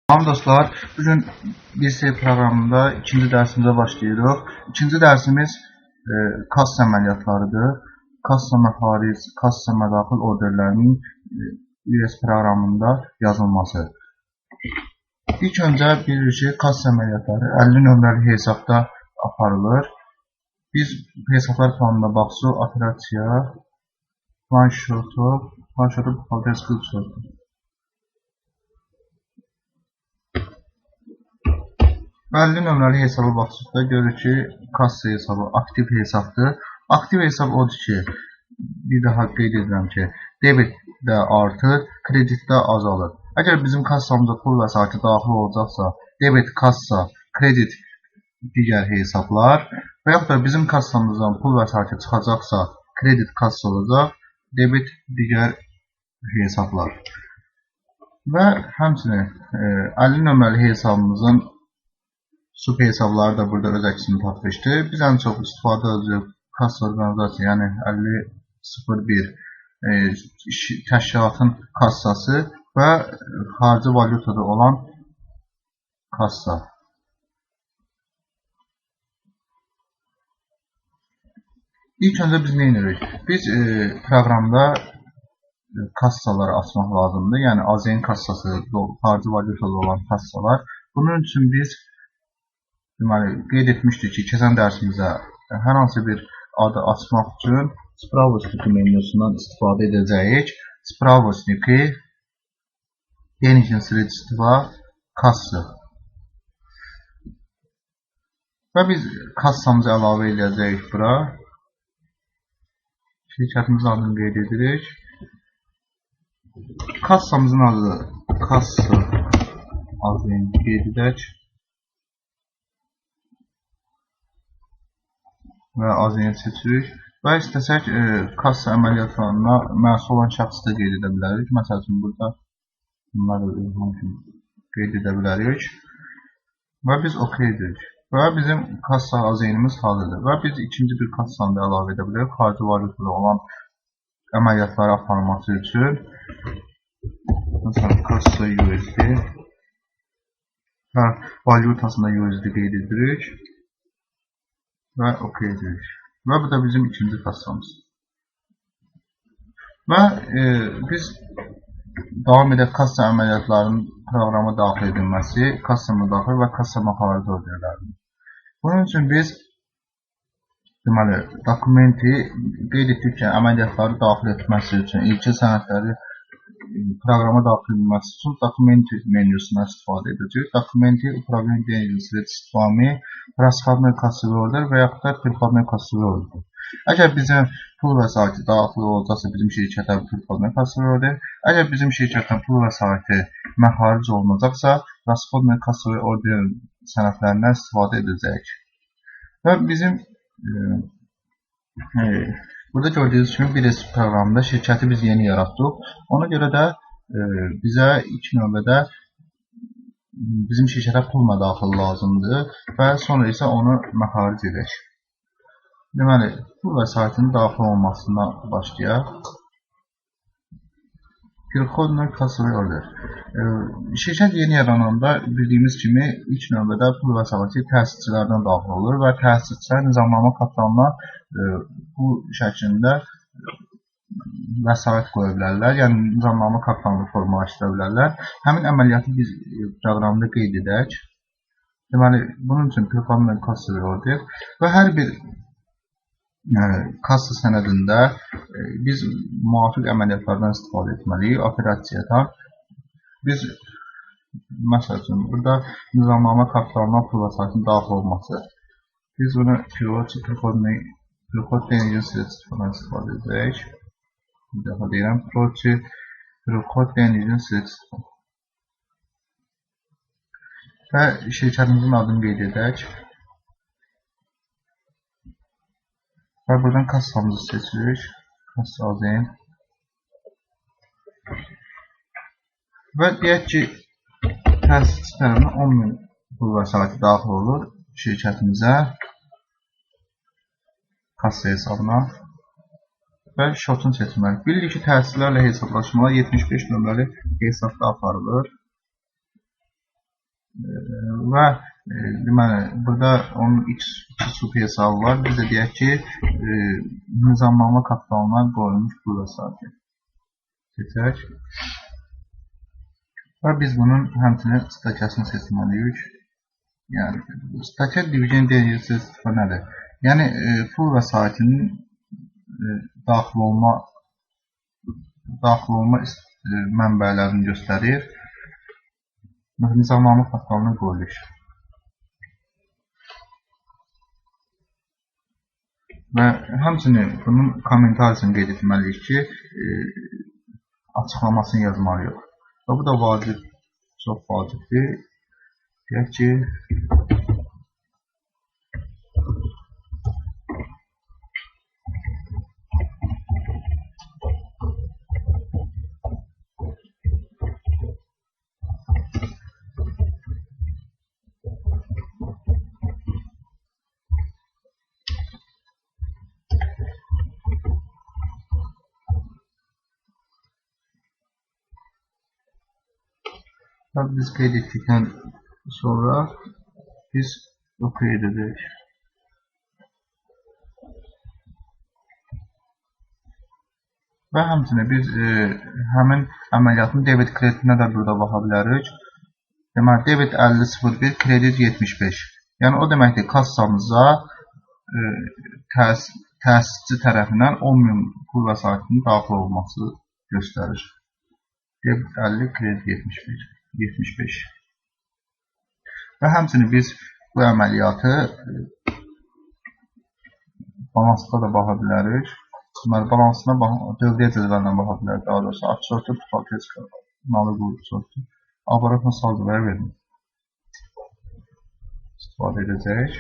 Tamam dostlar, bugün lise proqramında ikinci dərsimizə başlayırıq. İkinci dərsimiz kassa əməliyyatlarıdır. Kassa məxaric, kassa mədaxil orderlərinin US proqramında yazılması. İlk öncə bilirik ki, kassa əməliyyatları 50 nömrəli hesabda aparılır. Biz hesablar planına baxsaq, operasiya, plan şotu, buxalterskiy şotu. Və 50 nömrəli hesaba baxdıqda görürük ki, kassa hesabı aktiv hesabdır. Aktiv hesab odur ki, bir daha qeyd edirəm ki, debit də artır, kredit də azalır. Əgər bizim kassamıza pul vəsaiti daxil olacaqsa, debit kassa, kredit digər hesablar və yaxud da bizim kassamızdan pul vəsaiti çıxacaqsa, kredit kassa olacaq, debit digər hesablar. Və həmçinin 50 nömrəli hesabımızın sub hesabları da burada öz əksini tapmışdır. Biz ən çox istifadə edəcək kassa orqanizasiya, yəni 5001 təşkilatın kassası və xarici valyutada olan kassa. İlk öncə biz nə edirik? Biz proqramda kassaları açmaq lazımdır. Yəni AZN kassası, xarici valyutada olan kassalar. Bunun üçün biz deməli, qeyd etmişdik ki, keçən dərsimizdə hər hansı bir adı açmaq üçün Spravosniki menyusundan istifadə edəcəyik. Spravosniki, denizin sredstva, kassa. Və biz kassamızı əlavə edəcəyik bura. Şirkətimizin adını qeyd edirik. Kassamızın adı kassa AZN qeyd edək. Və AZN seçirik və istəsək kassa əməliyyatlarına məsul olan şəxsi də qeyd edə bilərik. Məsəl üçün burada bunları qeyd edə bilərik və biz OK edirik və bizim kassa AZN-imiz hazırdır və biz ikinci bir kassanı da əlavə edə bilərik. Xarici valyutada olan əməliyyatları aparılması üçün məsələn kassa USD və valyutasında USD qeyd edirik və OK edirik. Və bu da bizim ikinci kassamız. Və biz davam edək kassa əməliyyatlarının proqrama daxil edilməsi, kassa müdaxil və kassa məxaric orderlərini. Bunun üçün biz deməli, dokumenti qeyd etdik ki, əməliyyatları daxil etməsi üçün ilki sənədləri proqrama daxil edilməsi üçün dokumenti menyusundan istifadə edəcəyik. Dokumenti upravlение денежными средствами, расходной кассовый ордер və yaxud da переходной кассовый ордер. Əgər bizim pul vəsaiti daxil olacaqsa bizim şirkətə переходной кассовый order, əgər bizim şirkətdən pul vəsaiti məxaric olunacaqsa, расходной кассовый order sənədlərindən istifadə edəcəyik. Və bizim burada gördüyünüz kimi bir proqramda şirkəti biz yeni yaratdıq. Ona görə də bizə ilk növbədə bizim şirkətə pul mədaxil lazımdır və sonra isə onu məxaric edək. Deməli, pul vəsaitinin daxil olmasına başlayaq. Переходной кассовый order. Şirkət yeni yarananda bildiyimiz kimi ilk növbədə pul vəsaiti təsisçilərdən daxil olur və təsisçilər nizamnamə kapitalına bu şəklində vəsait qoya bilərlər. Yəni nizamnamə kapitalını formalaşdıra bilərlər. Həmin əməliyyatı biz proqramda qeyd edək. Deməli, bunun üçün performance kassa order və hər bir kassa sənədində biz müvafiq əməliyyatlardan istifadə etməliyik. Operasiyadan biz məsəl üçün burada nizamnamə kapitalına pul vəsaitinin daxil olması. Biz bunu переход денежных средств istifadə edək. Bir dəfə deyirəm, переход денежных средств. Və şirkətimizin adını qeyd edək. Və buradan kassamızı seçirik. Kassa AZN. Və deyək ki, təsisçi tərəfindən 10.000 pul vəsaiti daxil olur şirkətimizə, kassa hesabına və şotunu seçməliyik. Bilirik ki, təsisçilərlə hesablaşmalar 75 nömrəli hesabda aparılır. və deməli, burada onun iki sub hesabı var. Biz də deyək ki, nizamnamə kapitalına qoyulmuş pul vəsaiti seçək. Və biz bunun həmçinin stakasını seçməliyik. Yəni, staka division deyirsiniz nədir? Yəni, pul vəsaitinin daxil olma mənbələrini göstərir. Nizamnamə kapitalına qoyulur. Və həmçinin bunun kommentarısını qeyd etməliyik ki, açıqlamasını yazmalıyıq. Və bu da vacib, çox vacibdir. Deyək ki, biz qeyd etdikdən sonra biz OK edəcək. Və həmçinin biz həmin əməliyyatın debit kreditinə də burada baxa bilərik. Deməli, debit 50.01, kredit 75. Yəni, o deməkdir, kassamıza təsisçi tərəfindən 10.000 pul vəsaitinin daxil olması göstərir. Debit 50, kredit 75. Və həmçinin biz bu əməliyyatı balansda da baxa bilərik. Deməli, balansına dövriyyə cədvəlinə baxa bilərik. Daha doğrusu, açsortu, tutalteska, nalı qurursortu. Aparatına salgılara verin. İstifadə edəcək.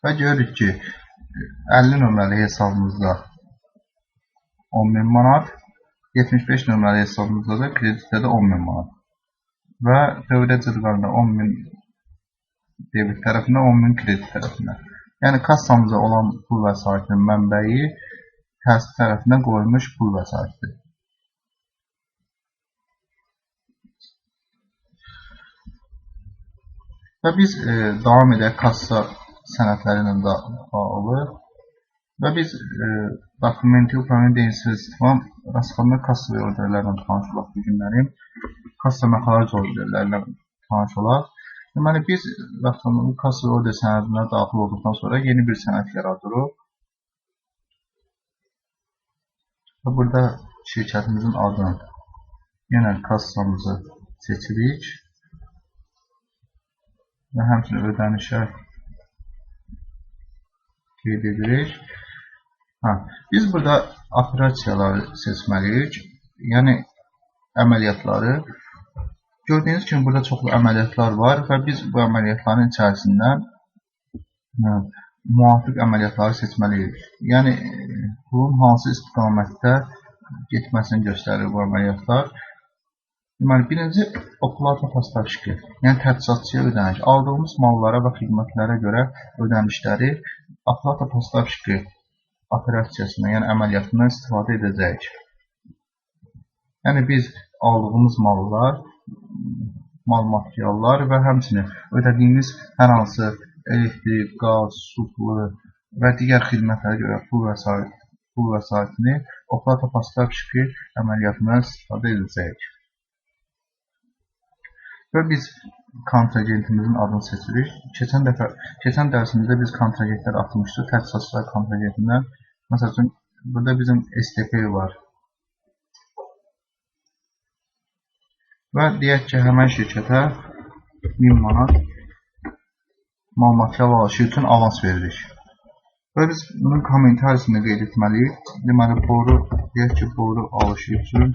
Və görürük ki, 50 nömrəli hesabımızda 10.000 manat, 75 nömrəli hesabımızda da kreditdə də 10.000 manat. Və dövriyyə cədvəlində 10.000 debit tərəfindən, 10.000 kredit tərəfindən. Yəni, kassamıza olan pul vəsaitinin mənbəyi təsis tərəfindən qoyulmuş pul vəsaitidir. Və biz davam edək kassa sənədləri ilə də bağlı. Və biz dokumenti upravleniya deyilsizliği rasxodunda kassa və orderlərlə tanış olaq bu günlərim. Kassa və xaric orderlərlə tanış olaq. Deməli, biz kassa və order sənədinə daxil olduqdan sonra yeni bir sənəd yaradırıq. Və burada şirkətimizin adını, yenə kassamızı seçirik. Və həmçinin ödənişə qeyd edirik. Biz burada operasiyaları seçməliyik. Yəni, əməliyyatları. Gördüyünüz kimi burada çoxlu əməliyyatlar var və biz bu əməliyyatların içərisindən müvafiq əməliyyatları seçməliyik. Yəni, bunun hansı istiqamətdə getməsini göstərir bu əməliyyatlar. Deməli, birinci oplata postavşiki, yəni təchizatçıya ödəniş. Aldığımız mallara və xidmətlərə görə ödənişləri oplata postavşiki operasiyasına, yəni əməliyyatından istifadə edəcəyik. Yəni, biz aldığımız mallar, mal materiallar və həmçinin ödədiyimiz hər hansı elektrik, qaz, su pulu və digər xidmətlərə görə pul vəsaitini oplata postavşiki əməliyyatından istifadə edəcəyik. Və biz kontragentimizin adını seçirik. Keçən dərsimizdə biz kontragentlər atmışdıq, təchizatçılar kontragentindən. Məsəl üçün, burada bizim STP var. Və deyək ki, həmən şirkətə 1000 manat mal material alışı üçün avans veririk. Və biz bunun kommentarısını qeyd etməliyik. Deməli, boru, deyək ki, boru alışı üçün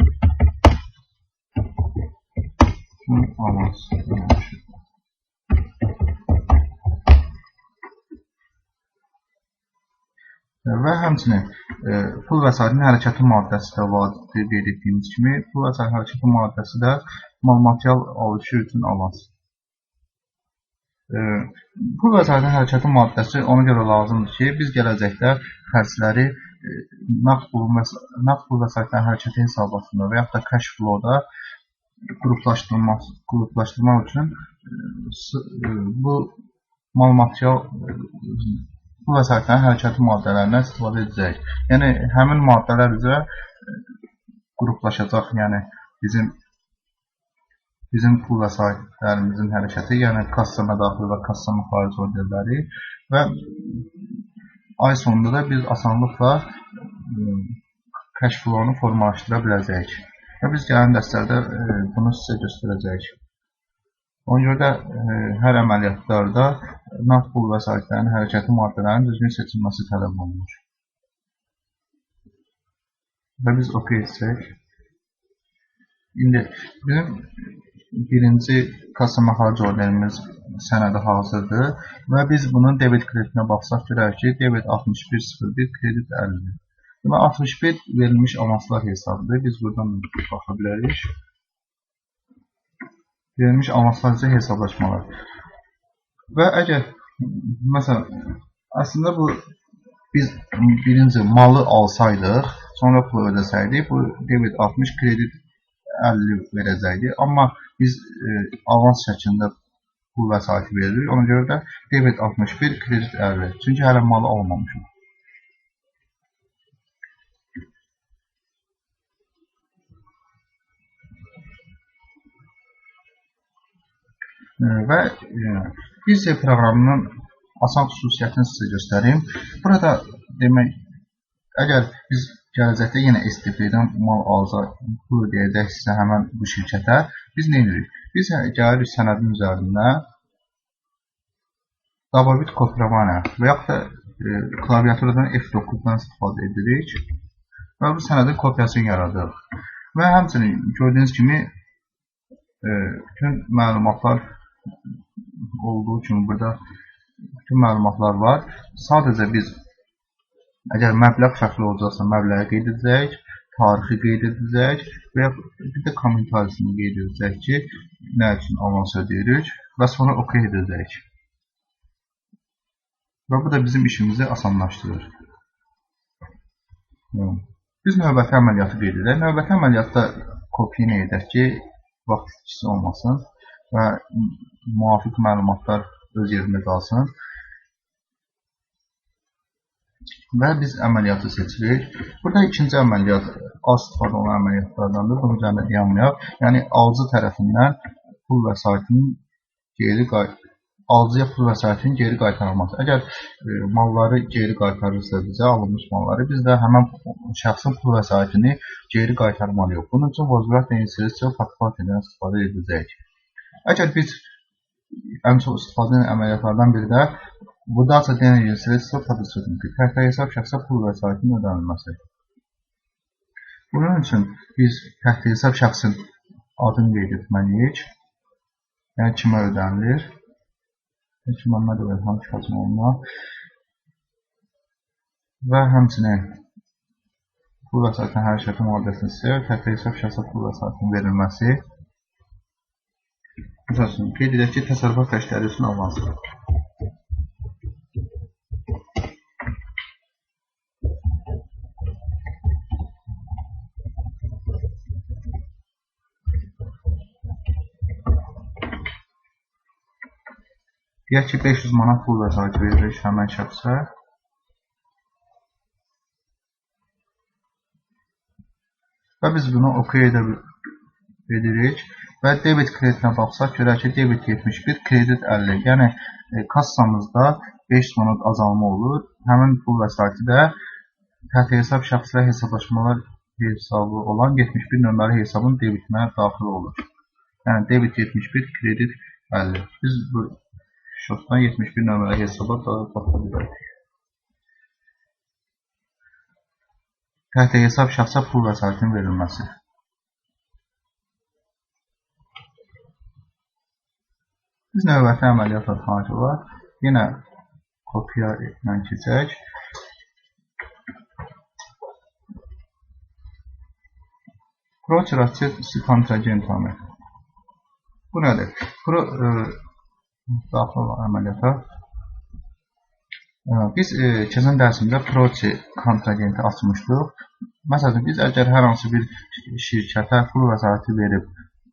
avans veririk. Və həmçinin pul vəsaitinin hərəkəti maddəsi də vacibdir, qeyd etdiyimiz kimi. Pul vəsaitinin hərəkəti maddəsi də mal material alışı üçün avans. Pul vəsaitinin hərəkəti maddəsi ona görə lazımdır ki, biz gələcəkdə xərcləri nağd pul vəsaitlərin hərəkəti hesabatında və yaxud da cash flow-da qruplaşdırmaq üçün bu mal-material bu vəsaitlərin hərəkəti maddələrindən istifadə edəcək. Yəni, həmin maddələr üzrə qruplaşacaq, yəni bizim pul vəsaitlərimizin hərəkəti, yəni kassama daxil və kassama xaric orderləri və ay sonunda da biz asanlıqla cash flow-nu formalaşdıra biləcəyik. Və biz gələn dərslərdə bunu sizə göstərəcəyik. Ona görə də hər əməliyyatlarda nağd pul vəsaitlərinin hərəkəti maddələrinin düzgün seçilməsi tələb olunur. Və biz OK etsək. İndi bizim birinci kassama xaric orderimiz sənədi hazırdır və biz bunun debit kreditinə baxsaq görək ki, debit 61.01, kredit 50. Və 61 verilmiş avanslar hesabıdır. Biz buradan baxa bilərik. Verilmiş avanslar isə hesablaşmalar. Və əgər, məsələn, əslində bu biz birinci malı alsaydıq, sonra pulu ödəsəydik, bu debit 60, kredit 50 verəcəkdir. Amma biz avans şəklində pul vəsaiti veririk. Ona görə də debit 61, kredit 50. Çünki hələ malı almamışıq. Və Excel proqramının asan xüsusiyyətini sizə göstəreyim. Burada demək, əgər biz gələcəkdə yenə STP-dən mal alacaq, pul ödəyəcəksə həmən bu şirkətə, biz nə edirik? Biz gəlirik sənədin üzərində Dababit Koprovana və yaxud da klaviaturadan F9-dan istifadə edirik və bu sənədin kopyasını yaradırıq. Və həmçinin gördüyünüz kimi bütün məlumatlar olduğu kimi burada bütün məlumatlar var. Sadəcə biz əgər məbləğ şəkli olacaqsa məbləği qeyd edəcək, tarixi qeyd edəcək və bir də kommentarisini qeyd edəcək ki, nə üçün avans ödəyirik və sonra OK edəcək. Və bu da bizim işimizi asanlaşdırır. Biz növbəti əməliyyatı qeyd edək. Növbəti əməliyyatda kopya edək ki, vaxt itkisi olmasın və müvafiq məlumatlar öz yerində qalsın. Və biz əməliyyatı seçirik. Burada ikinci əməliyyat az istifadə olan əməliyyatlardandır. Bunun üzərində dayanmayaq. Yəni, alıcı tərəfindən pul vəsaitinin alıcıya pul vəsaitinin geri qaytarılması. Əgər malları geri qaytarırsa bizə, alınmış malları, biz də həmən şəxsin pul vəsaitini geri qaytarmalıyıq. Bunun üçün Vozvrat inisiativ fakturasiyadan istifadə edəcəyik. Əgər biz ən çox istifadə edən əməliyyatlardan biri də bu data deneyli sredstva подсудника, təhta hesab şəxsə pul vəsaitinin ödənilməsi. Bunun üçün biz təhta hesab şəxsin adını qeyd etməliyik. Yəni kimə ödənilir? Kim Məmmədov Elham Kazımoğlu'na və həmçinin pul vəsaitinin hərəkəti maddəsini istəyir, təhta hesab şəxsə pul vəsaitinin verilməsi. Məsəl üçün, qeyd edək ki, təsərrüfat xərcləri üçün avans. Deyək ki, 500 manat pul vəsaiti veririk həmən şəxsə. Və biz bunu OK edirik. Və debit kreditinə baxsaq, görək ki, debit 71, kredit 50. Yəni, kassamızda 5 manat azalma olur. Həmin pul vəsaiti də təhta hesab şəxslə hesablaşmalar hesabı olan 71 nömrəli hesabın debitinə daxil olur. Yəni, debit 71, kredit 50. Biz bu şotdan 71 nömrəli hesaba da baxa bilərik. Təhta hesab şəxsə pul vəsaitinin verilməsi. Biz növbəti əməliyyat adxanıcı var. Yenə kopya ilə keçək. Proçrat kontragentami. Bu nədir? Daxil olan əməliyyata Biz keçən dərsimizdə Proxy kontragenti açmışdıq. Məsələn, biz əgər hər hansı bir şirkətə pul vəsaiti verib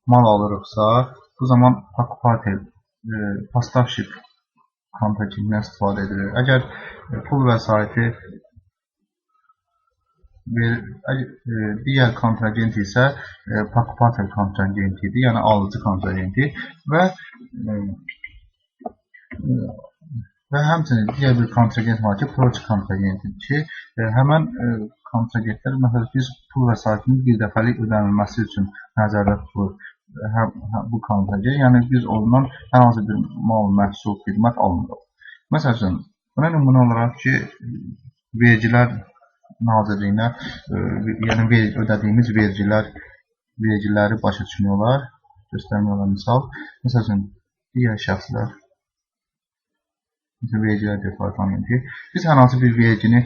mal alırıqsa, bu zaman покупатель поставщик kontragentindən istifadə edilir. Əgər pul vəsaiti digər kontragent isə покупатель kontragentidir, yəni alıcı kontragenti və həmçinin digər bir kontragent var ki, Proxy kontragentidir ki, həmən kontragentlər məsələn biz pul vəsaitinin bir dəfəlik ödənilməsi üçün nəzərdə tutulur bu kontragent, yəni biz ondan hər hansı bir mal, məhsul, xidmət almırıq. Məsələn, buna nümunə olaraq ki, vergilər Nazirliyinə, yəni ödədiyimiz vergiləri başa düşmək olar, göstərmək olar misal. Məsələn, digər şəxslər, vergilər departamenti. Biz hər hansı bir vergini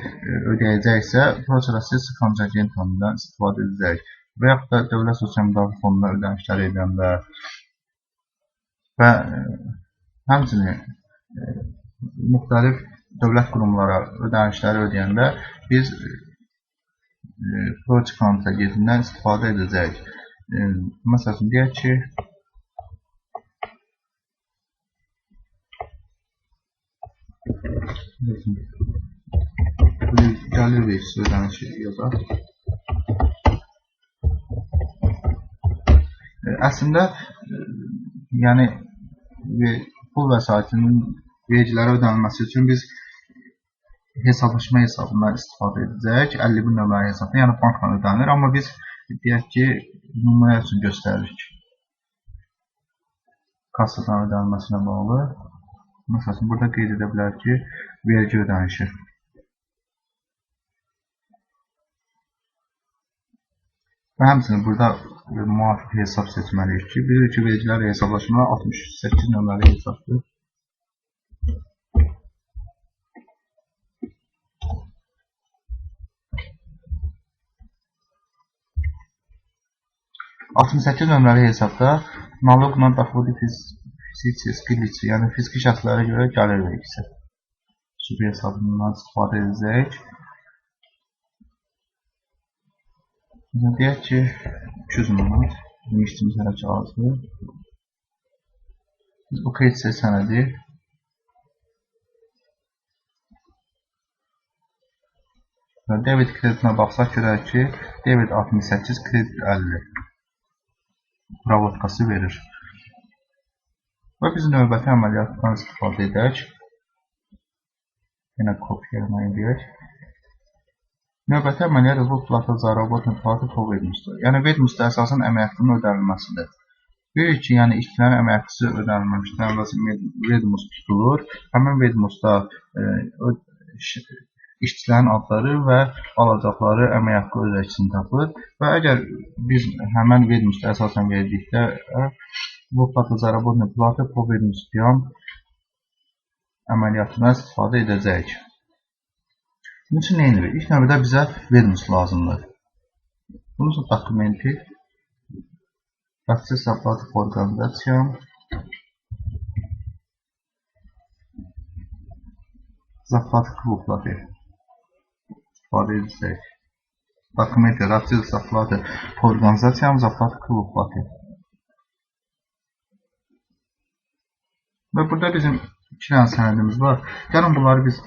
ödəyəcəksə, Proxy kontragentindən istifadə edəcək. Və yaxud da Dövlət Sosial Müdafiə Fonduna ödənişlər edəndə və həmçinin müxtəlif dövlət qurumlara ödənişləri ödəyəndə biz Proxy kontragentindən istifadə edəcək. Məsələn, deyək ki, gəlir vergisi ödənişi yazaq. Əslində, yəni pul vəsaitinin vergilərə ödənilməsi üçün biz hesablaşma hesabından istifadə edəcək. 51 nömrəli hesabdan, yəni bankla ödənilir. Amma biz deyək ki, nümunə üçün göstəririk. Kassadan ödənilməsinə bağlı. Məsələn, burada qeyd edə bilər ki, vergi ödənişi. Və həmçinin burada müvafiq hesab seçməliyik ki, bilirik ki, vergilərlə hesablaşma 68 nömrəli hesabdır. 68 nömrəli hesabda naloq na doxodi fiziki, yəni fiziki şəxslərə görə gəlir vergisi. Sübut hesabından istifadə edəcək. Deyək ki, 200 manat demişdiyimiz hələ kağızı. Biz bu KC sənədi debit kreditinə baxsaq görək ki, debit 68, kredit 50 provodkası verir. Və biz növbəti əməliyyatdan istifadə edək. Yenə kopyalamayı deyək. Növbəti əməliyyat выплата заработной платы по ведомству. Yəni vedomство əsasən əmək haqqının ödənilməsidir. Bilirik ki, yəni işçilərin əmək haqqısı ödənilməmişdən vedomstvo tutulur. Həmin vedomstoda işçilərin adları və alacaqları əmək haqqı öz əksini tapır. Və əgər biz həmin vedomstvo əsasən verdikdə выплата заработной платы по ведомству əməliyyatından istifadə edəcəyik. Bunun üçün nə edirik? İlk növbədə bizə vedomstvo lazımdır. Bunun üçün dokumenti Proces оплаты по организациям Заплаты к выплате istifadə edəcək. Dokumenti Proces оплаты по организациям Заплаты к выплате. Və burada bizim 2 dənə sənədimiz var. Gəlin bunları biz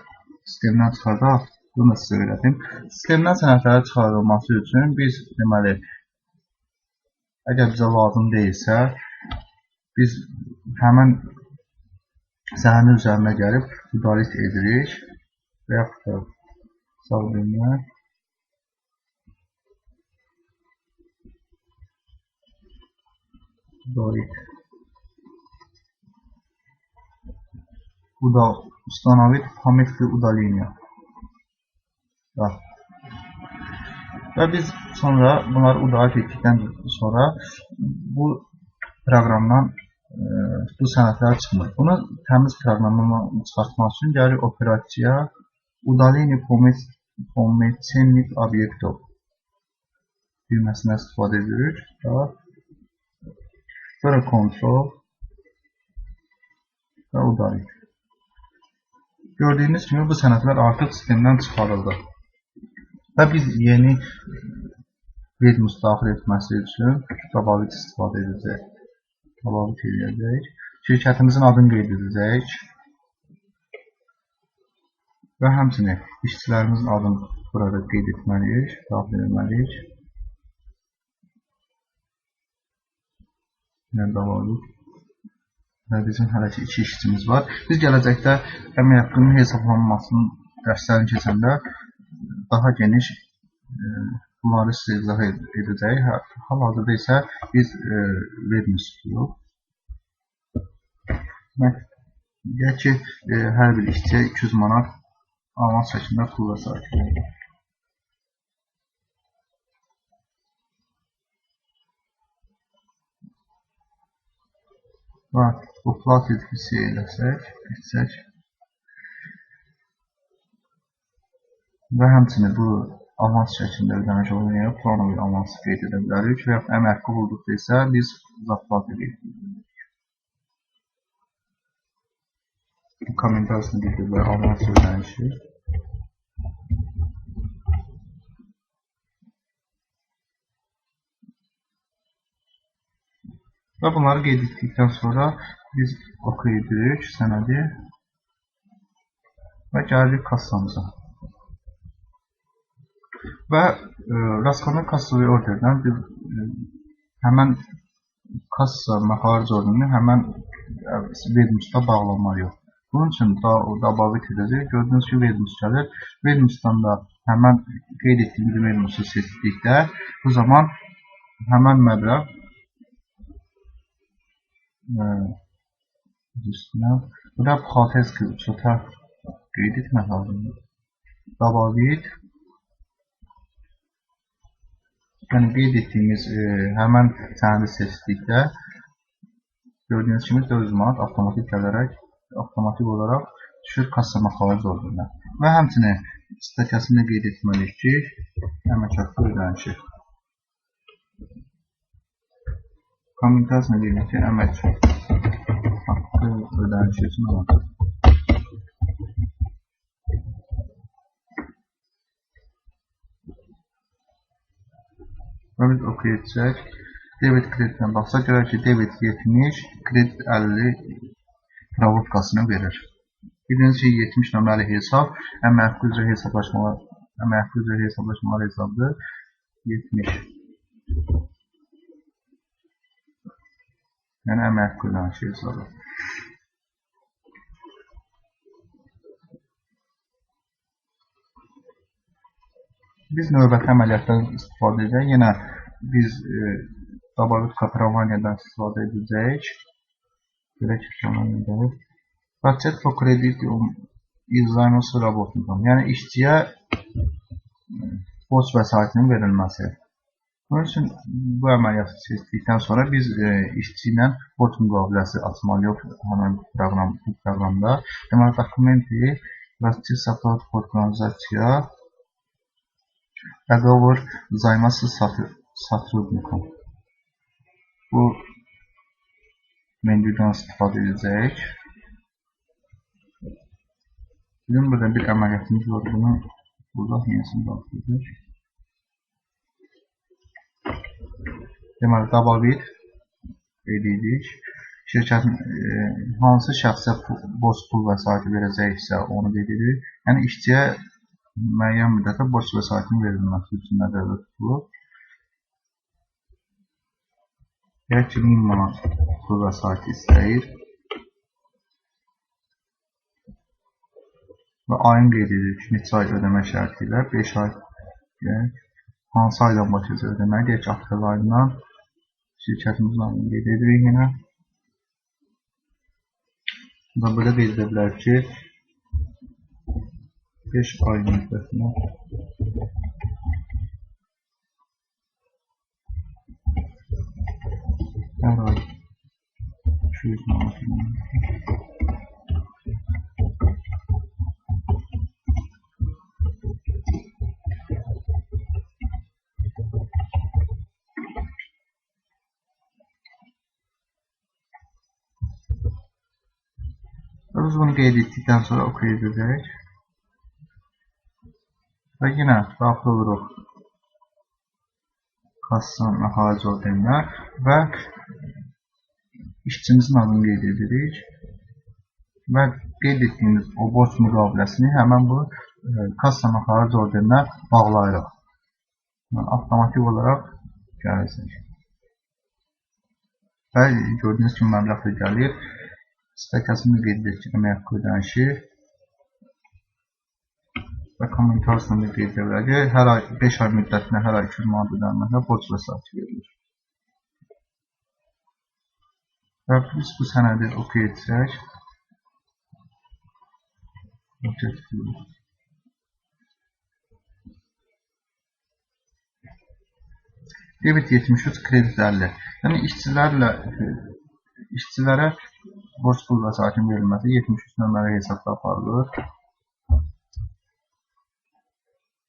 sistemdən çıxardaq. Bunu da sizə öyrədim. Sistemdən sənədləri çıxarılması üçün biz deməli, əgər bizə lazım deyilsə, biz həmən sənədin üzərinə gəlib udalit edirik və yaxud da sağ dünya udalit установить пометки удаления. Və biz sonra bunları udalit etdikdən sonra bu proqramdan bu sənədlər çıxmır. Bunu təmiz proqramdan çıxartmaq üçün gəlir operasiya удаление пометных obyektov düyməsindən istifadə edirik. Sonra kontrol və udalit. Gördüyünüz kimi bu sənədlər artıq sistemdən çıxarıldı. Və biz yeni Redmus daxil etməsi üçün Dabavit istifadə edəcək. Dabavit edəcək. Şirkətimizin adını qeyd edəcək. Və həmçinin işçilərimizin adını burada qeyd etməliyik, daxil etməliyik. Dabavit. Və bizim hələ ki 2 işçimiz var. Biz gələcəkdə əmək haqqının hesablanmasının dərslərini keçəndə daha geniş bunları sizə izah edəcəyik. Hal-hazırda isə biz Redmus tuturuq. Deyək ki, hər bir işçiyə 200 manat avans şəklində pul vəsait verir. Və bu plat etkisi etsək və həmçinin bu avans şəklində ödəniş olunmayıb, planovi avansı qeyd edə bilərik və əmək haqqı olduqda isə biz zaplat edirik. Kommentarısını bildirilər, avans ödənişi. Və bunları qeyd etdikdən sonra biz oxuyuruq sənədi və gəlirik kassamıza. Və rastlanan kassavi orderdən biz həmən kassa məxaric orderini həmən Redmusda bağlamalıyıq. Bunun üçün Dabavit edəcək. Gördüyünüz ki, Redmus gəlir. Redmusdan da həmən qeyd etdiyimiz Redmusu seçdikdə bu zaman həmən məbləğ burada buxalterski uçota qeyd etmək lazımdır. Dabavit yəni qeyd etdiyimiz həmən sənədi seçdikdə gördüyünüz kimi 400 manat avtomatik olaraq düşür kassa məxaric orderinə. Və həmçinin statyasını qeyd etməliyik ki, əmək haqqı ödənişi. Kommentasiyasını deyilmək ki, əmək haqqı ödənişi üçün alınır. Və biz oxuyacaq. Debit kreditdən baxsaq, görək ki, debit 70, kredit 50 pravotkasını verir. Bildiğiniz ki, 70 nömrəli hesab əmək haqqı üzrə hesablaşmalar hesabdır. 70. Yəni əmək haqqı ödənişi hesabı. Biz növbəti əməliyyatdan istifadə edəcək. Yenə biz Dabavit Katravaniyadan istifadə edəcəyik. Görək ki, Расчет по кредиту из займов с работником. Yəni işçiyə borc vəsaitinin verilməsi. Bunun üçün bu əməliyyatı seçdikdən sonra biz işçi ilə borc müqaviləsi açmalıyıq həmin proqramda. Deməli, dokumenti Расчет соплат организация договор займа с сотрудником. Bu menüdən istifadə edəcəyik. Bizim burada bir əməliyyatımız var. Bunu burada yenisini daxil edək. Deməli, Dabavit edirik. Şirkətin hansı şəxsə borc pul vəsaiti verəcəksə onu qeyd edirik. Yəni işçiyə müəyyən müddətə borc vəsaitinin verilməsi üçün nəzərdə tutulur. Deyək ki, 1000 manat pul vəsaiti istəyir. Və ayın qeyd edirik ki, neçə ay ödəmə şərti ilə 5 ay hansı aydan başlayacaq ödəmək? Deyək ki, aprel ayından şirkətimizin ayını qeyd edirik yenə. Və belə qeyd edə bilərik ki, 5 ay müddətinə hər ay 200 manat. Və Biz bunu qeyd etdikdən sonra OK edəcək. Və yenə daxil oluruq kassanın xarici orderinə və işçimizin adını qeyd edirik və qeyd etdiyimiz o borc müqaviləsini həmən bu kassanın xarici orderinə bağlayırıq. Yəni, avtomatik olaraq gələcək. Və gördüyünüz kimi məbləğ də gəlir. Stəkəsini qeyd edək ki, əmək haqqı ödənişi və kommentarısını qeyd edək ki, hər ay 5 ay müddətinə hər ay 200 manat ödənməklə borc vəsaiti verilir. Və biz bu sənədi OK etsək, debit 73, kredit 50. Yəni işçilərə borc pul vəsaitinin verilməsi 73 nömrəli hesabda aparılır.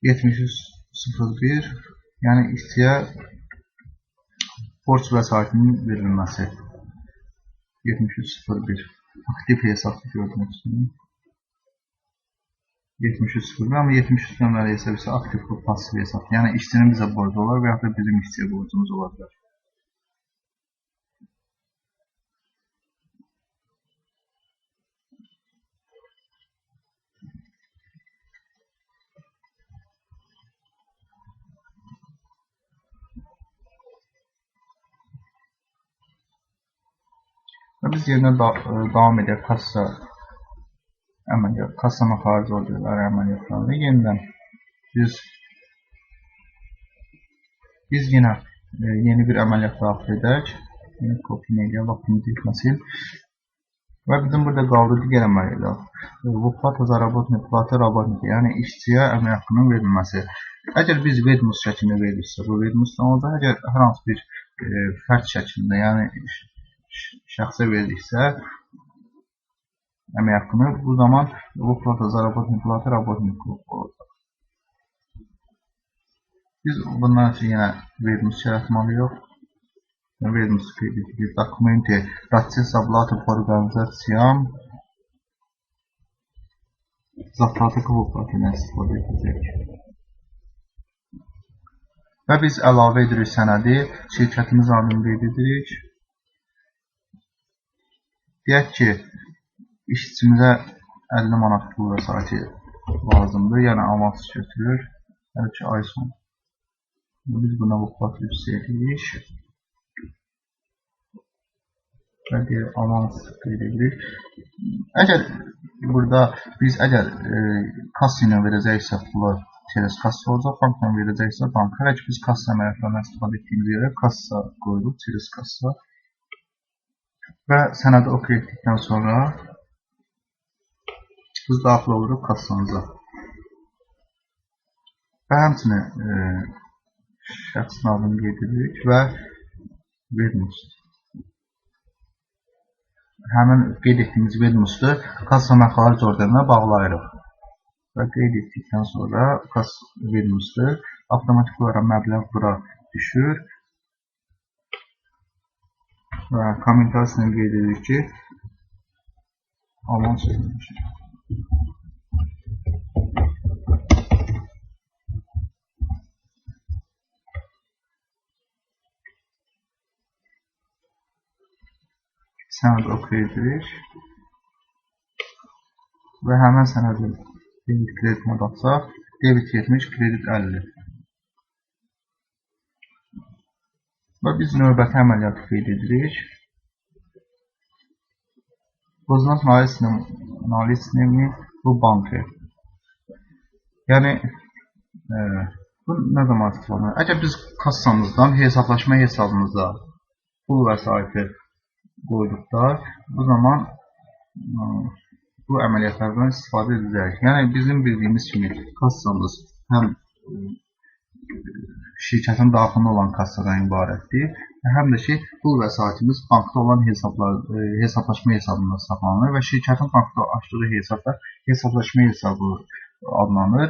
7301, yəni işçiyə borc vəsaitinin verilməsi. 7301, aktiv hesabda gördüyünüz kimi. 7301, amma 73 nömrəli hesab isə aktiv və pasiv hesab. Yəni işçinin bizə borcu olar və ya da bizim işçiyə borcumuz ola bilər. Və biz yerinə davam edək kassanın xarici orderləri əməliyyatlarını yenidən biz yenə yeni bir əməliyyat daxil edək. Yeni copy media vaxtımızı etməsin. Və bizim burada qaldı digər əməliyyatlar. Выплата заработной платы работника, yəni işçiyə əmək haqqının verilməsi. Əgər biz Vedmus şəklində verilirsə, bu Vedmusdan olacaq. Əgər hər hansı bir fərd şəklində, yəni şəxsə verilirsə, əmək haqqını, bu zaman выплата заработной платы работнику olacaq. Biz bundan üçün yenə Vedmus yaratmalıyıq. Vedmus qeyd edilir. Dokumenti proces оплаты по организациям заплаты к выплате istifadə edəcək. Və biz əlavə edirik sənədi, şirkətimiz adını qeyd edirik. Deyək ki, işçimizə 50 manat pul vəsaiti lazımdır, yəni avans götürür. Hər ki, ay sonu. Biz buna выплату edirik. Və deyək, avans qeyd edirik. Əgər burada biz kassa ilə verəcəksə pulu через kassa olacaq, bankla verəcəksə banka. Hələ ki, biz kassa əməliyyatlarından istifadə etdiyimiz yerə kassa qoyuruq, через kassa. Və sənədi OK etdikdən sonra biz daxil oluruq kassamıza. Və həmçinin şəxsin adını qeyd edirik və Vedmus. Həmin qeyd etdiyimiz Vedmus'u kassanın xarici orderinə bağlayırıq. Və qeyd etdikdən sonra Vedmus'u avtomatik olaraq məbləğ bura düşür. Və kommentarısını qeyd edirik ki, avans edilmişdir. Sənəd OK edirik. Və həmən sənədin debit kreditinə baxsaq, debit 70, kredit 50. Və biz növbəti əməliyyatı qeyd edirik. Uznat наличными bu bankı. Yəni, bu nə zaman istifadə edilir? Əgər biz kassamızdan hesablaşma hesabımıza pul vəsaiti qoyduqda, bu zaman bu əməliyyatlardan istifadə edəcək. Yəni, bizim bildiyimiz kimi kassamız həm şirkətin daxilində olan kassadan ibarətdir, həm də ki, pul vəsaitimiz bankda olan hesablaşma hesabında saxlanılır və şirkətin bankda açdığı hesabda hesablaşma hesabı adlanır.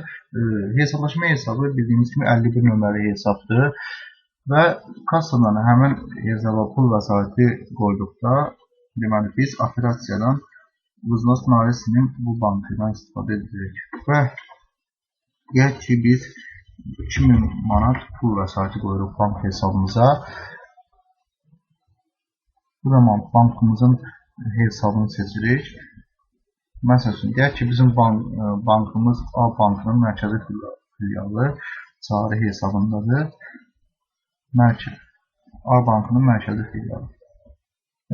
Hesablaşma hesabı bildiyimiz kimi 51 nömrəli hesabdır və kassadan həmin hesaba pul vəsaiti qoyduqda, deməli, biz operasiyadan Vznос Narisinin bu bankından istifadə edəcək. Və deyək ki, biz 2000 manat pul vəsaiti qoyuruq bank hesabımıza. Bu zaman bankımızın hesabını seçirik. Məsəl üçün, deyək ki, bizim bankımız A bankının mərkəzi filialı cari hesabındadır. A bankının mərkəzi filialı.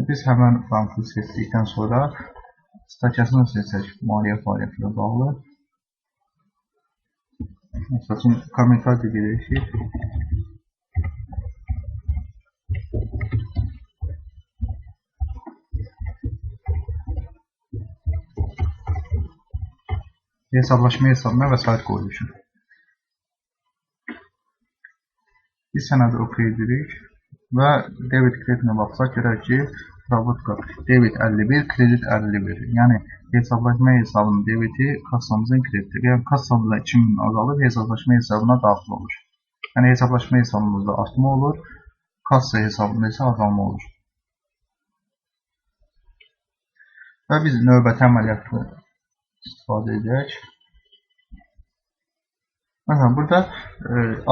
Biz həmən bankı seçdikdən sonra statiyasını seçək, maliyyə fəaliyyətlə bağlı. Məsəl üçün, kommentariya gedək ki, hesablaşma hesabına vəsait qoyuluşur. Biz sənədi oxuya edirik və debit kreditinə baxsaq görək ki, Pravodka debit 51, kredit 51. Yəni hesablaşma hesabının debiti kassamızın krediti. Yəni kassamızda 2000 azalır, hesablaşma hesabına daxil olur. Yəni hesablaşma hesabımızda artma olur, kassa hesabında isə azalma olur. Və biz növbəti əməliyyatı istifadə edək. Məsələn, burada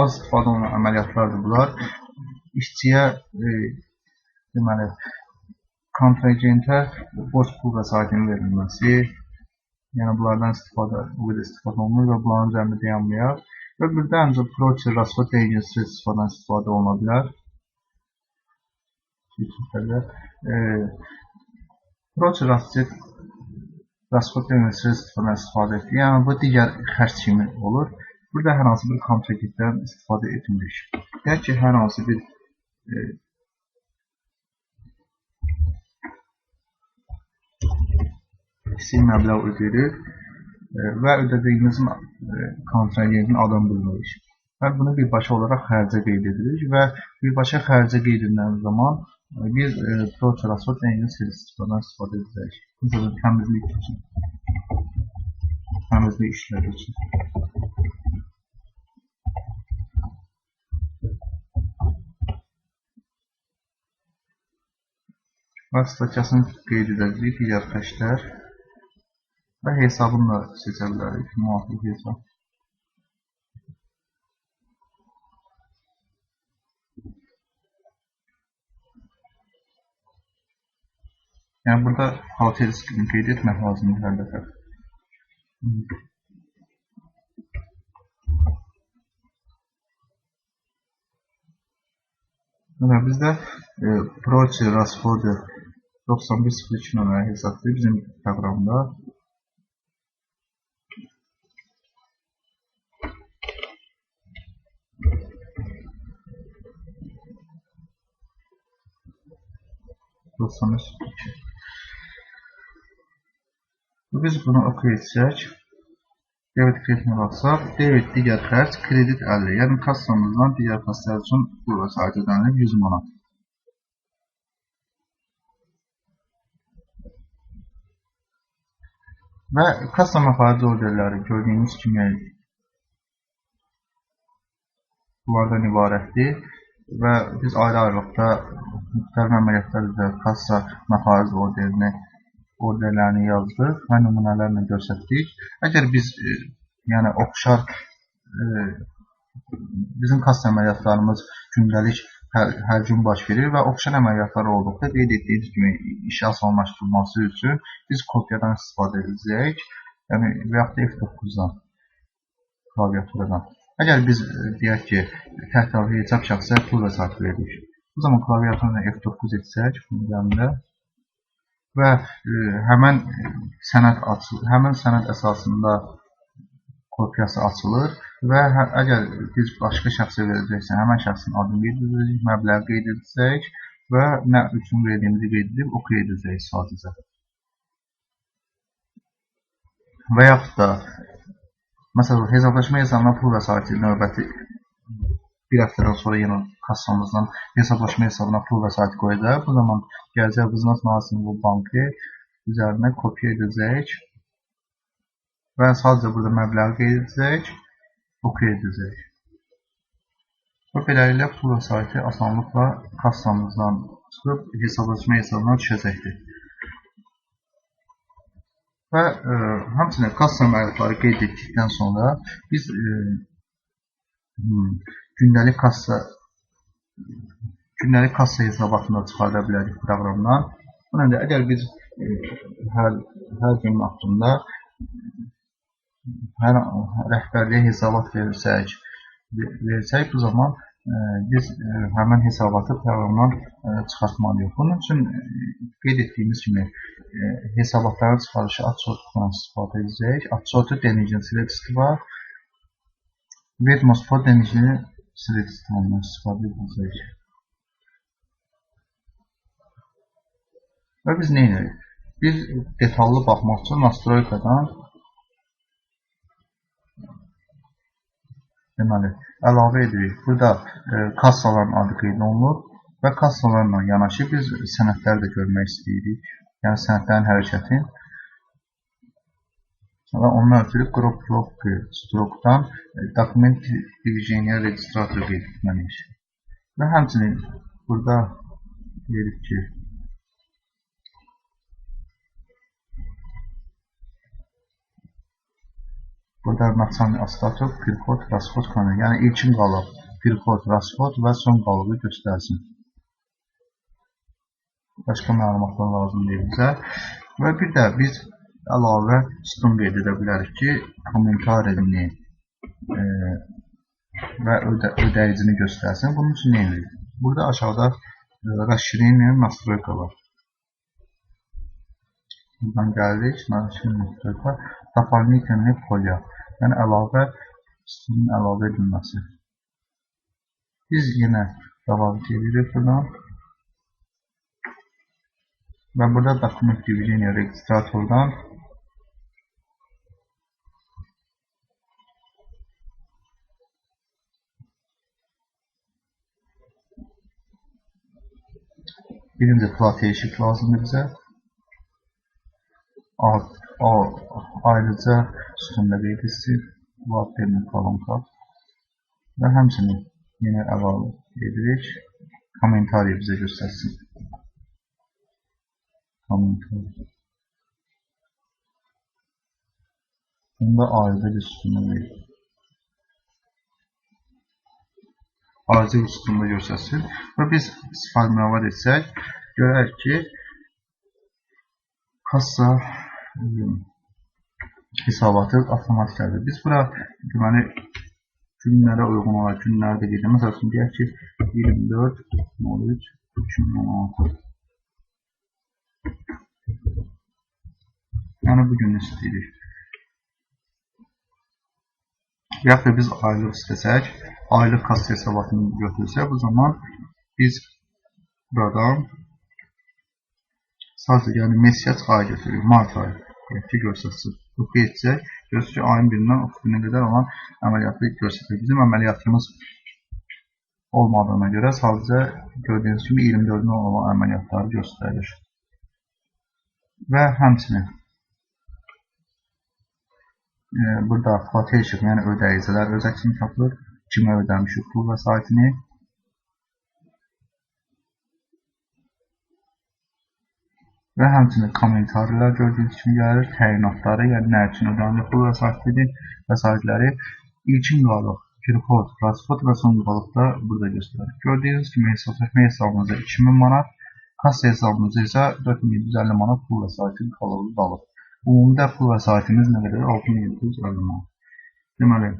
az istifadə olunan əməliyyatlardır bunlar. İşçiyə, deməli, kontragentə borc pul vəsaitinin verilməsi, yəni bunlardan istifadə olunur və bunların üzərində dayanmayaq. Və burada ancaq proçi, rasxod dəyişisi istifadə oluna bilər. Proçi, rasxod dəyişisi istifadə etdik. Yəni bu digər xərc kimi olur. Burada hər hansı bir kontragentdən istifadə etmirik. Deyək ki, hər hansı bir kiçik məbləğ ödəyirik və ödədiyimiz kontragentin adını bilmirik. Və bunu birbaşa olaraq xərcə qeyd edirik və birbaşa xərcə qeyd edilen zaman biz proçi, rasxod dəyişisi istifadə edəcəyik. Mesela təmizlik üçün, təmizlik işləri üçün. Və statiyasını qeyd edəcəyik, digər xərclər və hesabını da seçə bilərik, müvafiq hesab. Yəni burada halter riskini qeyd etmək lazımdır hər dəfə. Bizdə proçi, rasxodi 9102 nömrə hesabdır bizim proqramda. Biz bunu oxuya etsək, debit kreditinə baxsaq, debit digər xərc, kredit 50. Yəni kassamızdan digər kasslar üçün pul vəsaiti ödənilir 100 manat. Və kassa məxarici orderləri gördüyünüz kimi bunlardan ibarətdir və biz ayrı-ayrılıqda müxtəlif əməliyyatlar üzrə kassa məxarici orderlərini yazdıq və nümunələrlə göstərdik. Əgər biz oxşar bizim kassa əməliyyatlarımız gündəlik hər gün baş verir və oxşar əməliyyatlar olduqda qeyd etdiyimiz kimi işi asanlaşdırılması üçün biz kopyadan istifadə edəcəyik, və yaxud da F9-dan, klaviaturadan. Əgər biz deyək ki, tək hesab şəxsə pul vəsaiti veririk. Bu zaman klaviaturada F9 etsək funksiyasında və həmən sənəd əsasında kopyası açılır və əgər biz başqa şəxsə verəcəksə, həmən şəxsin adını qeyd edəcək, məbləği qeyd edəcək və nə üçün verdiyimizi qeyd edib oxuya edəcək sadəcə. Və yaxud da, məsələn, hesablaşma hesabına pul vəsaiti növbəti bir həftədən sonra yenə kassamızdan hesablaşma hesabına pul vəsaiti qoyacaq. Bu zaman gələcək Vznos Narisinin bu bankı üzərinə kopya edəcək və sadəcə burada məbləği qeyd edəcək, oxuya edəcək. Və beləliklə pul vəsaiti asanlıqla kassamızdan çıxıb hesablaşma hesabına düşəcəkdir. və həmçinin kassa əməliyyatları qeyd etdikdən sonra biz gündəlik kassa hesabatını çıxarda bilərik proqramdan. Bunun da əgər biz hər günün haqqında hər rəhbərliyə hesabat versək, bu zaman biz həmin hesabatı proqramdan çıxartmalıyıq. Bunun üçün qeyd etdiyimiz kimi hesabatların çıxarışı atsortdan istifadə edəcək. Atsortu denizin seleksiya var. Vedmosfor denizini seleksiyadan istifadə edəcək. Və biz nə edirik? Biz detallı baxmaq üçün nastroykadan deməli, əlavə edirik. Burada kassaların adı qeyd olunur və kassalarla yanaşı biz sənədləri də görmək istəyirik. Yəni sənədlərin hərəkətin və ondan ötürü Group Block Stroke'dan Document Division Registrator qeyd etməliyik. Və həmçinin burada deyirik ki, burada naçalnik astator, prixod, rasxod kanal. Yəni ilkin qalıq, prixod, rasxod və son qalığı göstərsin. Başqa məlumatlar lazım deyil bizə. Və bir də biz əlavə sütun qeyd edə bilərik ki, kommentarini və ödəyicini göstərsin. Bunun üçün nə edirik? Burada aşağıda расширение настройка var. Buradan gəldik, расширение настройка, дополнительный polya. Yəni əlavə sütunun əlavə edilməsi. Biz yenə davam edirik buradan. Və burada Document Division Registrator'dan birinci plateşik lazımdır bizə. Ayrıca sütunda qeyd etsin. Termin kolonka. Və həmçinin yenə əlavə edirik. Komentari bizə göstərsin. Bunda ayrıca bir sütunda qeyd. Ayrıca bir sütunda göstərsin. Və biz istifadə etsək, görək ki, kassa hesabatı avtomatikdir. Biz bura deməli günlərə uyğun olaraq günləri də qeyd edirik. Məsəl üçün deyək ki, 24.03.2016. Yəni bu gün istəyirik. Yaxud da biz aylıq istəsək, aylıq kassa hesabatını götürsək, bu zaman biz buradan sadəcə yəni mesaj ayı götürürük. Mart ayı ki göstərsin. Bu qeydcək, görürsünüz ki, ayın 1-dən 31-nə qədər olan əməliyyatı göstərir. Bizim əməliyyatımız olmadığına görə sadəcə gördüyünüz kimi 24-də olan əməliyyatları göstərir. Və həmçinin burada quotation, yəni ödəyicilər öz əksini tapır. Kimə ödəmişik pul vəsaitini. Və həmçinin kommentarlar gördüyünüz kimi gəlir. Təyinatları, yəni nə üçün ödənilir pul vəsaitləri. İlkin qalıq, prixod, rasxod və son qalıqda burada göstərir. Gördüyünüz kimi hesabımızda 2000 manat, kassa hesabımızda isə 4750 manat pul vəsaiti qalığı qalıb. Umumda pul vəsaitimiz nə qədər? 6750 manat. Deməli,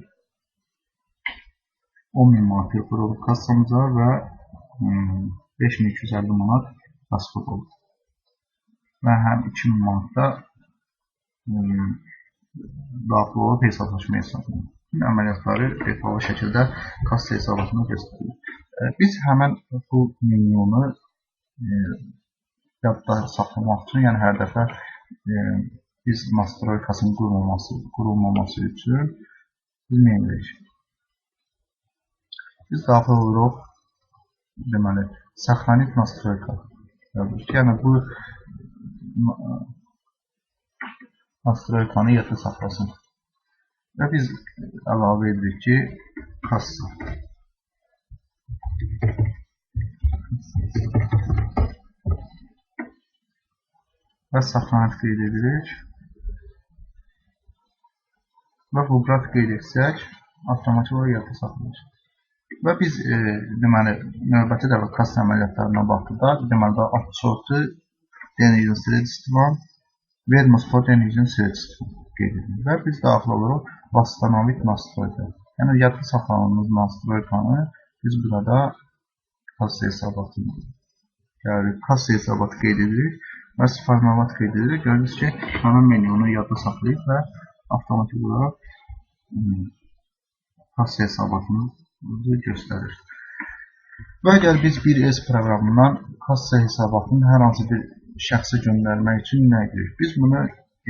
10.000 manat yoxdur kassamıza və 5250 manat rasxod olur. Və həm 2000 manat da daxil olub hesablaşma hesabına. Əməliyyatları detallı şəkildə kassa hesabatına göstərilir. Biz həmən bu menunu yadda saxlamaq üçün, yəni hər dəfə biz nastroykasının qurulmaması üçün biz nə edirik? Biz daxil oluruq, deməli, saxlanit nastroyka. Yəni bu nastroykanı yadda saxlasın. Və biz əlavə edirik ki, kassa. Və saxlanit qeyd edirik. və bu qrafik qeyd etsək, avtomatik olaraq yadda saxlayacaq. Və biz deməli növbəti dəfə kassa əməliyyatlarına baxdıqda deməli отчеты denizin средством ведомство denizin средством qeyd edilir və biz daxil oluruq восстановить настройка. Yəni yadda saxladığımız настройkanı biz burada kassa hesabatını gəlirik, kassa hesabatı qeyd edirik və sformalat qeyd edirik. Görürsünüz ki, həmin menunu yadda saxlayıb və avtomatik olaraq kassa hesabatını göstərir. Və əgər biz 1S proqramından kassa hesabatını hər hansı bir şəxsə göndərmək üçün nə edirik? Biz bunu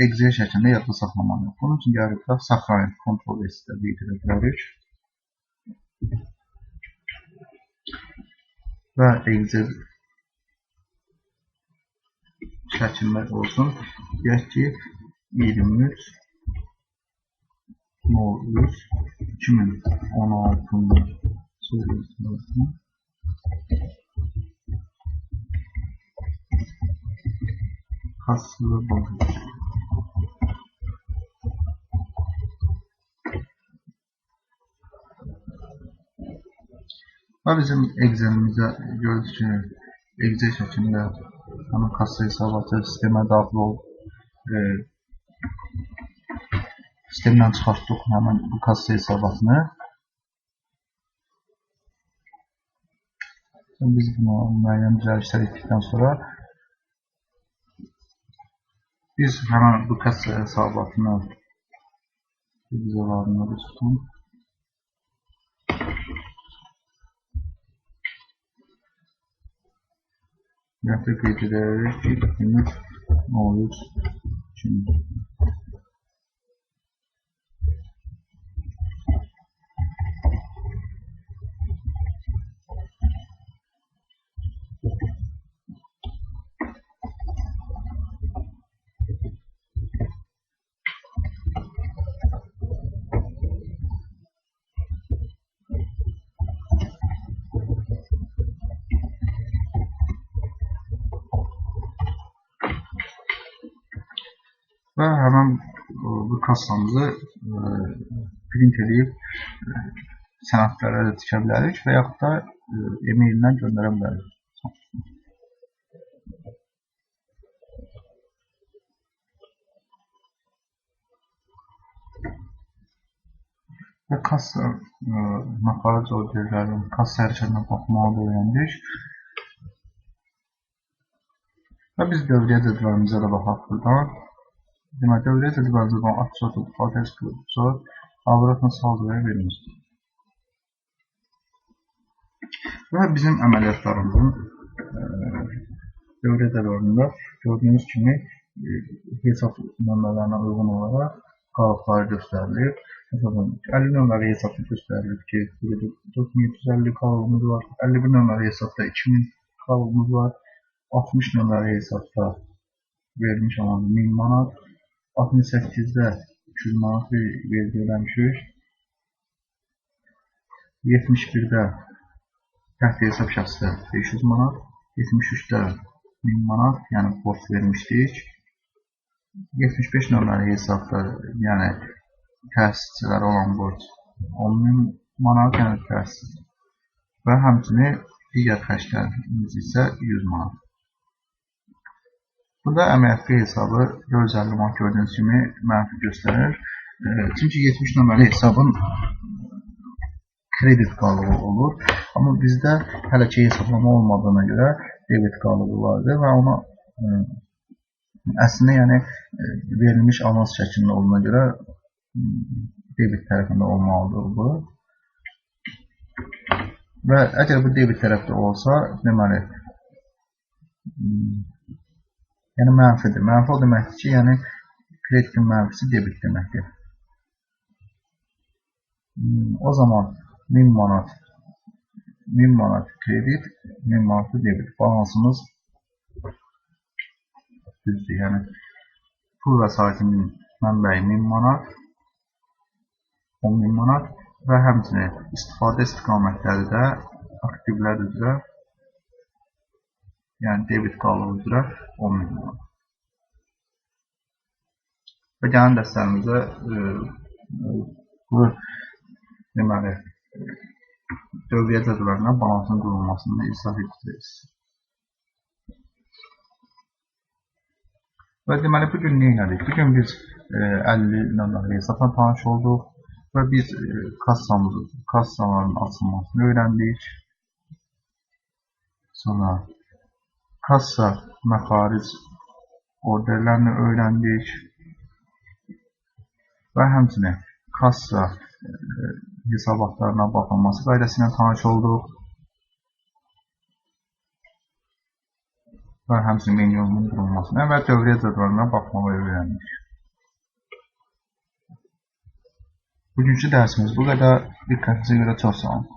Excel şəklində yadda saxlamalıyıq. Bunun üçün gəlirik və saxlayın, Ctrl-S-də qeyd edirik. Və Excel şəklində olsun. Deyək ki, 23 Novruz 2016 Kasılı bakış. Və bizim Excel'imizdə görürüz ki, Excel şəklində həmin kassa hesabatı sistemə daxil olub sistemdən çıxartdıq həmin bu kassa hesabatını. Biz bunu müəyyən düzəlişlər etdikdən sonra biz həmin bu kassa hesabatını vizalarına tutun. Qəfə qeyd edərək ki, 23 Novruz 2000. Və həmin bu kassamızı print edib sənədlərə də tikə bilərik və yaxud da e-maildən göndərə bilərik. Və kassa məxaric orderlərin kassa hərəkətinə baxmağı da öyrəndik. Və biz dövriyyə cədvəlimizə də baxaq buradan. Demək, dövriyyə cədvəlimizə отчет, бухгалтерский учет, оборотно saldoya verilmişdir. Və bizim əməliyyatlarımızın dövriyyə cədvəlində gördüyünüz kimi hesab nömrələrinə uyğun olaraq qalıqları göstərilir. Məsələn, 50 nömrəli hesabda göstərilir ki, 4750 qalığımız var, 51 nömrəli hesabda 2000 qalığımız var, 60 nömrəli hesabda verilmiş olan 1000 manat, 68-də 200 manat vergi ödəmişik, 71-də təxti hesab şəxsdə 500 manat, 73-də 1000 manat, yəni borc vermişdik, 75 nömrəli hesabda, yəni təsisçilərə olan borc 10.000 manat, yəni təsis və həmçinin digər xərclərimiz isə 100 manat. Burada əməliyyatlı hesabı 450 manat gördüyünüz kimi mənfi göstərir. Çünki 70 nömrəli hesabın kredit qalığı olur. Amma bizdə hələ ki hesablama olmadığına görə debit qalığı vardır və ona əslində yəni verilmiş avans şəklində olduğuna görə debit tərəfində olmalıdır bu. Və əgər bu debit tərəfdə olsa, deməli yəni mənfidir. Mənfi o deməkdir ki, yəni kreditin mənfisi debit deməkdir. O zaman 1000 manat kredit, 1000 manat debit. Balansımız düzdür. Yəni pul vəsaitinin mənbəyi 1000 manat, 10.000 manat və həmçinin istifadə istiqamətləri də aktivlər üzrə, yəni debit qalığı üzrə 10.000 manat. Və gəlin dəstəmizə Bu deməli dövriyyə cədvəlinə balansın qurulmasını izah edəcəyik. Və deməli bugün nə etdik? Bugün biz 50 nömrəli hesabla tanış olduq və biz kassaların açılmasını öyrəndik. Sonra kassa məxaric orderlərini öyrəndik və həmçinin kassa hesabatlarına baxılması qaydası ilə tanış olduq və həmçinin menyumun qurulmasına və dövriyyə cədvəlinə baxmağı öyrəndik. Bugünkü dərsimiz bu qədər. Diqqətinizə görə çox sağ olun.